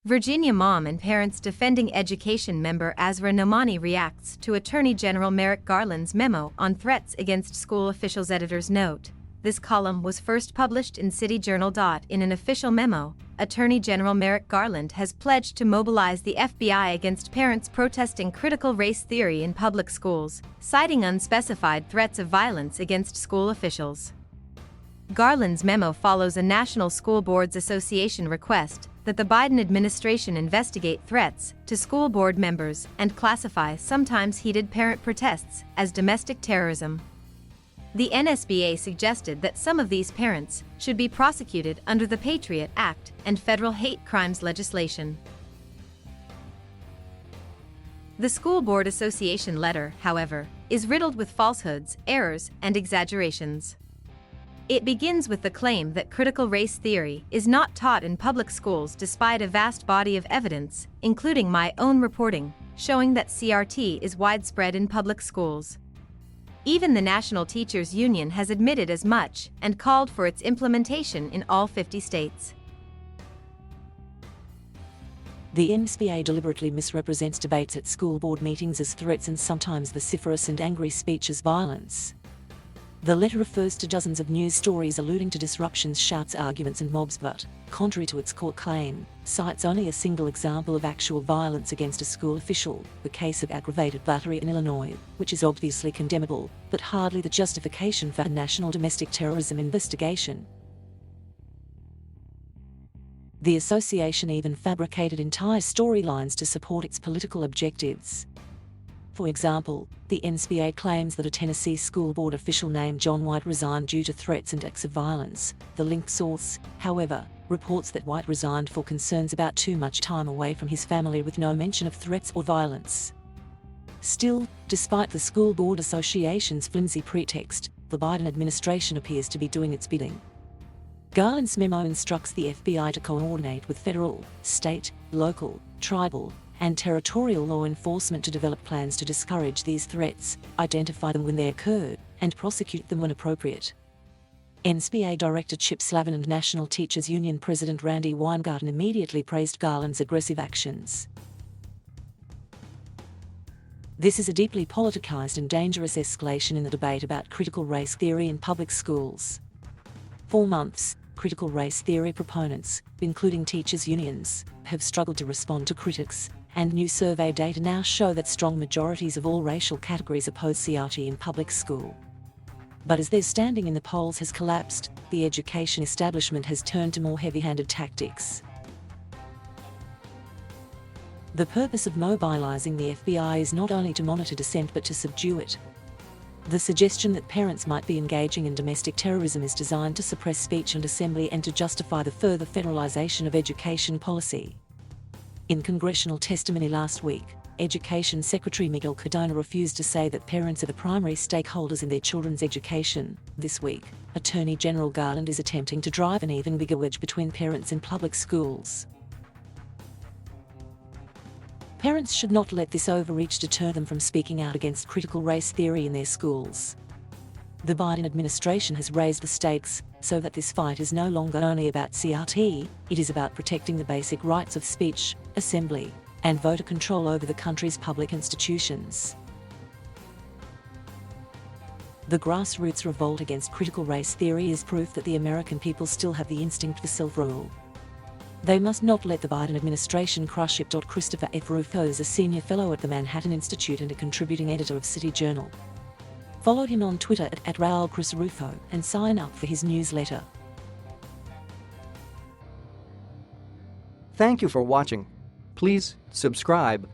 Virginia mom and parents defending education member Asra Nomani reacts to Attorney General Merrick Garland's memo on threats against school officials. Editor's note: this column was first published in City Journal. In an official memo, Attorney General Merrick Garland has pledged to mobilize the FBI against parents protesting critical race theory in public schools, citing unspecified threats of violence against school officials. Garland's memo follows a National School Boards Association request that the Biden administration investigate threats to school board members and classify sometimes heated parent protests as domestic terrorism. The NSBA suggested that some of these parents should be prosecuted under the Patriot Act and federal hate crimes legislation. The School Board Association letter, however, is riddled with falsehoods, errors, and exaggerations. It begins with the claim that critical race theory is not taught in public schools despite a vast body of evidence, including my own reporting, showing that CRT is widespread in public schools. Even the National Teachers Union has admitted as much and called for its implementation in all 50 states. The NSBA deliberately misrepresents debates at school board meetings as threats and sometimes vociferous and angry speech as violence. The letter refers to dozens of news stories alluding to disruptions, shouts, arguments and mobs but, contrary to its court claim, cites only a single example of actual violence against a school official, the case of aggravated battery in Illinois, which is obviously condemnable, but hardly the justification for a national domestic terrorism investigation. The association even fabricated entire storylines to support its political objectives. For example, the NSBA claims that a Tennessee school board official named John White resigned due to threats and acts of violence. The linked source, however, reports that White resigned for concerns about too much time away from his family with no mention of threats or violence. Still, despite the School Board Association's flimsy pretext, the Biden administration appears to be doing its bidding. Garland's memo instructs the FBI to coordinate with federal, state, local, tribal, and territorial law enforcement to develop plans to discourage these threats, identify them when they occur, and prosecute them when appropriate. NSBA Director Chip Slavin and National Teachers Union President Randy Weingarten immediately praised Garland's aggressive actions. This is a deeply politicized and dangerous escalation in the debate about critical race theory in public schools. For months, critical race theory proponents, including teachers' unions, have struggled to respond to critics, and new survey data now show that strong majorities of all racial categories oppose CRT in public school. But as their standing in the polls has collapsed, the education establishment has turned to more heavy-handed tactics. The purpose of mobilizing the FBI is not only to monitor dissent but to subdue it. The suggestion that parents might be engaging in domestic terrorism is designed to suppress speech and assembly and to justify the further federalization of education policy. In congressional testimony last week, Education Secretary Miguel Cardona refused to say that parents are the primary stakeholders in their children's education. This week, Attorney General Garland is attempting to drive an even bigger wedge between parents and public schools. Parents should not let this overreach deter them from speaking out against critical race theory in their schools. The Biden administration has raised the stakes so that this fight is no longer only about CRT, it is about protecting the basic rights of speech, assembly, and voter control over the country's public institutions. The grassroots revolt against critical race theory is proof that the American people still have the instinct for self-rule. They must not let the Biden administration crush it. Christopher F. RUFO is a senior fellow at the Manhattan Institute and a contributing editor of City Journal. Follow him on Twitter at @RaulChrisRUFO and sign up for his newsletter. Thank you for watching. Please subscribe.